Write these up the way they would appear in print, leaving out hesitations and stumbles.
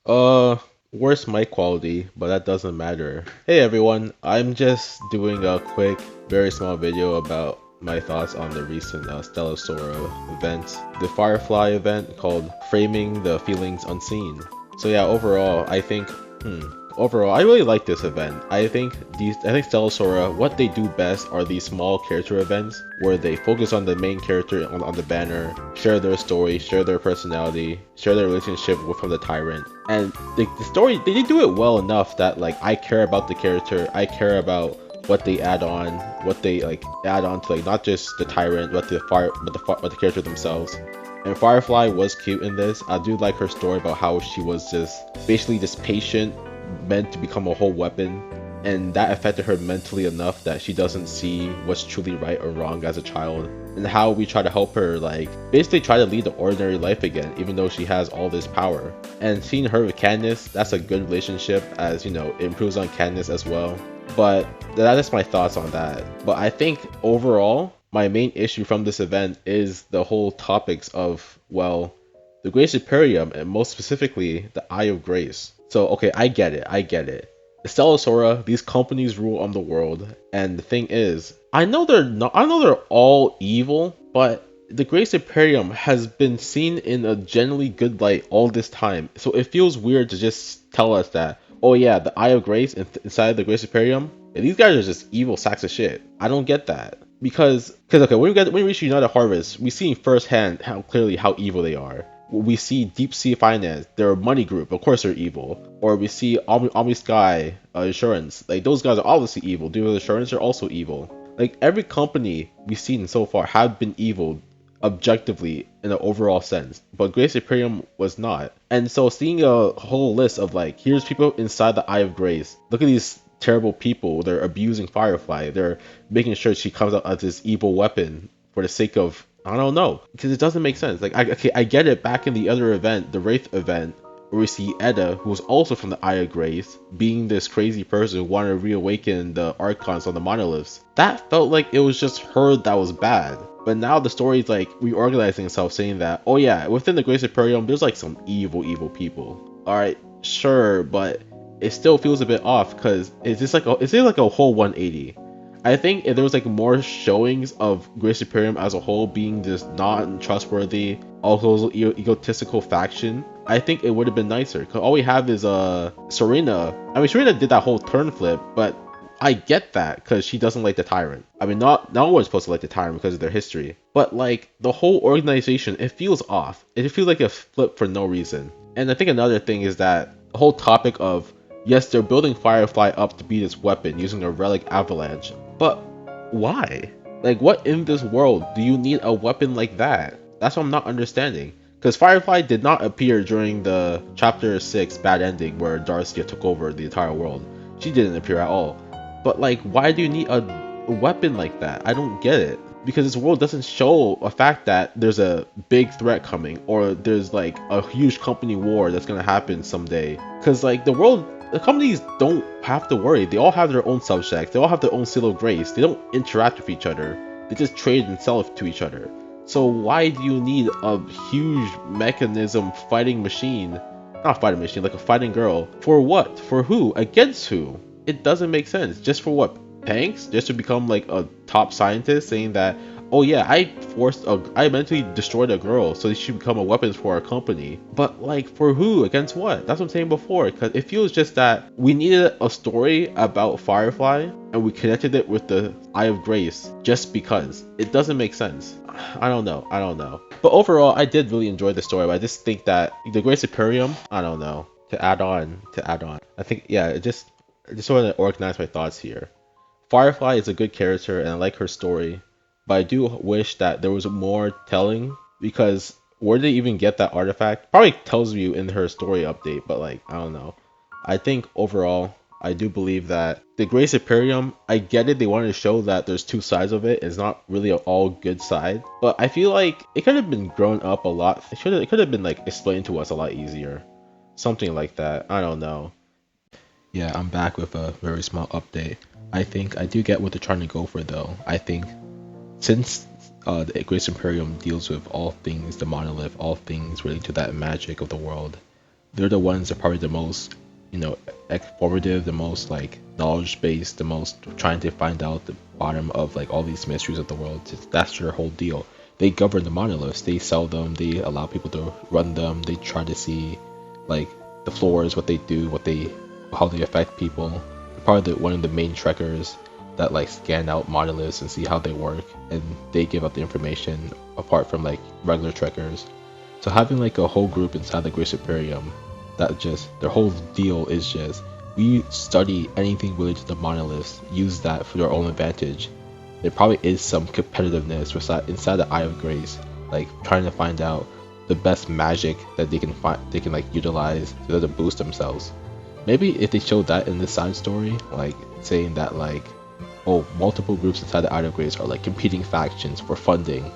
Uh, Worse mic quality, but that doesn't matter. Hey everyone, I'm just doing a quick, very small video about my thoughts on the recent Stella Sora event, the Firefly event called Framing the Feelings Unseen. So yeah, overall, I really like this event. I think Stella Sora, what they do best are these small character events where they focus on the main character on the banner, share their story, share their personality, share their relationship from the tyrant. And the story, they do it well enough that like I care about the character, I care about what they add on, what they like add on to like not just the tyrant, but the character themselves. And Firefly was cute in this. I do like her story about how she was just basically just patient, meant to become a whole weapon, and that affected her mentally enough that she doesn't see what's truly right or wrong as a child. And how we try to help her, like, basically try to lead the ordinary life again, even though she has all this power. And seeing her with Katniss, that's a good relationship, as you know, it improves on Katniss as well. But that is my thoughts on that. But I think overall, my main issue from this event is the whole topics of, well, the Grace Imperium, and most specifically, the Eye of Grace. So, okay, I get it. Stella Sora, these companies rule on the world, and the thing is, I know they're all evil, but the Grace Imperium has been seen in a generally good light all this time. So it feels weird to just tell us that, oh yeah, the Eye of Grace inside the Grace Imperium, yeah, these guys are just evil sacks of shit. I don't get that. Because okay, when we reach United Harvest, we see firsthand how clearly how evil they are. We see Deep Sea Finance, their money group, of course they're evil. Or we see Omni Sky Insurance, like those guys are obviously evil. Dual Insurance are also evil. Like every company we've seen so far have been evil objectively in an overall sense, but Grace Imperium was not. And so seeing a whole list of like, here's people inside the Eye of Grace. Look at these terrible people. They're abusing Firefly. They're making sure she comes out as this evil weapon for the sake of, I don't know, because it doesn't make sense. Like, I get it. Back in the other event, the Wraith event, where we see Edda, who was also from the Eye of Grace, being this crazy person who wanted to reawaken the Archons on the monoliths. That felt like it was just her that was bad. But now the story's like reorganizing itself, saying that, oh yeah, within the Grace Imperium, there's like some evil people. Alright, sure, but it still feels a bit off because it's like a whole 180. I think if there was like more showings of Grace Imperium as a whole being this not trustworthy, also egotistical faction, I think it would have been nicer. Cause all we have is Serena. I mean, Serena did that whole turn flip, but I get that because she doesn't like the tyrant. I mean, not no one's supposed to like the tyrant because of their history, but like the whole organization, it feels off. It feels like a flip for no reason. And I think another thing is that the whole topic of, yes, they're building Firefly up to be this weapon using a relic avalanche, but why? Like, what in this world do you need a weapon like that? That's what I'm not understanding. Because Firefly did not appear during the Chapter 6 bad ending where Darcia took over the entire world. She didn't appear at all. But, like, why do you need a weapon like that? I don't get it. Because this world doesn't show a fact that there's a big threat coming or there's like a huge company war that's gonna happen someday. Because like the companies don't have to worry. They all have their own subjects. They all have their own seal of grace. They don't interact with each other. They just trade and sell to each other. So why do you need a huge mechanism fighting machine? Not fighting machine, like a fighting girl. For what? For who? Against who? It doesn't make sense. Just for what? Thanks? Just to become like a top scientist saying that, oh yeah, I mentally destroyed a girl so she should become a weapon for our company. But like, for who? Against what? That's what I'm saying before, because it feels just that we needed a story about Firefly and we connected it with the Eye of Grace just because. It doesn't make sense. I don't know. But overall, I did really enjoy the story, but I just think that the Grace Imperium, I don't know, to add on. I think, yeah, I just want to organize my thoughts here. Firefly is a good character and I like her story, but I do wish that there was more telling, because where did they even get that artifact? Probably tells you in her story update, but like, I don't know. I think overall, I do believe that the Grace Imperium, I get it, they wanted to show that there's two sides of it. It's not really an all good side, but I feel like it could have been grown up a lot. It could have been like explained to us a lot easier. Something like that. I don't know. Yeah, I'm back with a very small update. I think I do get what they're trying to go for though. I think since the Grace Imperium deals with all things the monolith, all things related to that magic of the world, they're the ones that are probably the most, you know, informative, the most like knowledge based, the most trying to find out the bottom of like all these mysteries of the world. That's their whole deal. They govern the monoliths. They sell them. They allow people to run them. They try to see like the floors, what they do, how they affect people. They're probably one of the main trekkers that like scan out monoliths and see how they work, and they give out the information apart from like regular trekkers. So having like a whole group inside the Great Superium that just their whole deal is just we study anything related to the monoliths, use that for our own advantage. There probably is some competitiveness inside the Eye of Grace, like trying to find out the best magic that they can find, they can like utilize to boost themselves. Maybe if they showed that in the side story, like saying that like, oh, multiple groups inside the Eye of Grace are like competing factions for funding,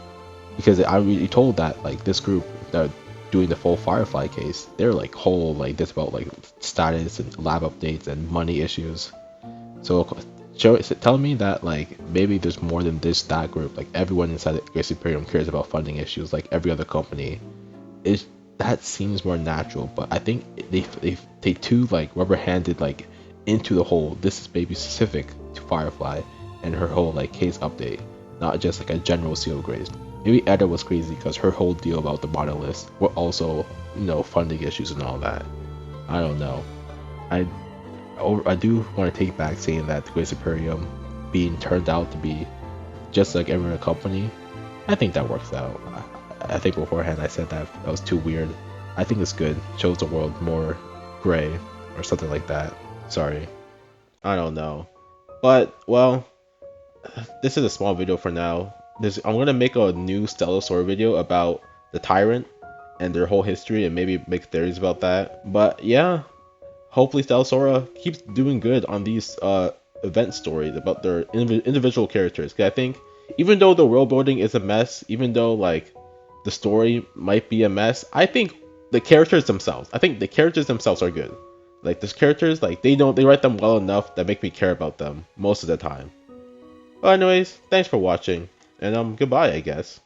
because I really told that like this group that are doing the full Firefly case, they're like whole like this about like status and lab updates and money issues. So tell me that like maybe there's more than that group. Like everyone inside the Great Imperium cares about funding issues, like every other company. Is that seems more natural, but I think they too like rubber-handed like into the whole. This is maybe specific to Firefly and her whole like case update, not just like a general seal grace. Maybe Edda was crazy because her whole deal about the monoliths were also, you know, funding issues and all that. I don't know. I I do want to take back saying that the Great Imperium being turned out to be just like every other company. I think that works out. I think beforehand I said that was too weird. I think it's good. Shows the world more gray or something like that. Sorry. I don't know. But, well, this is a small video for now. I'm going to make a new Stella Sora video about the Tyrant and their whole history and maybe make theories about that. But yeah, hopefully Stella Sora keeps doing good on these event stories about their individual characters. 'Cause I think even though the world building is a mess, even though like the story might be a mess, I think the characters themselves are good. Like those characters, like they write them well enough that make me care about them most of the time. But anyways, thanks for watching, and goodbye, I guess.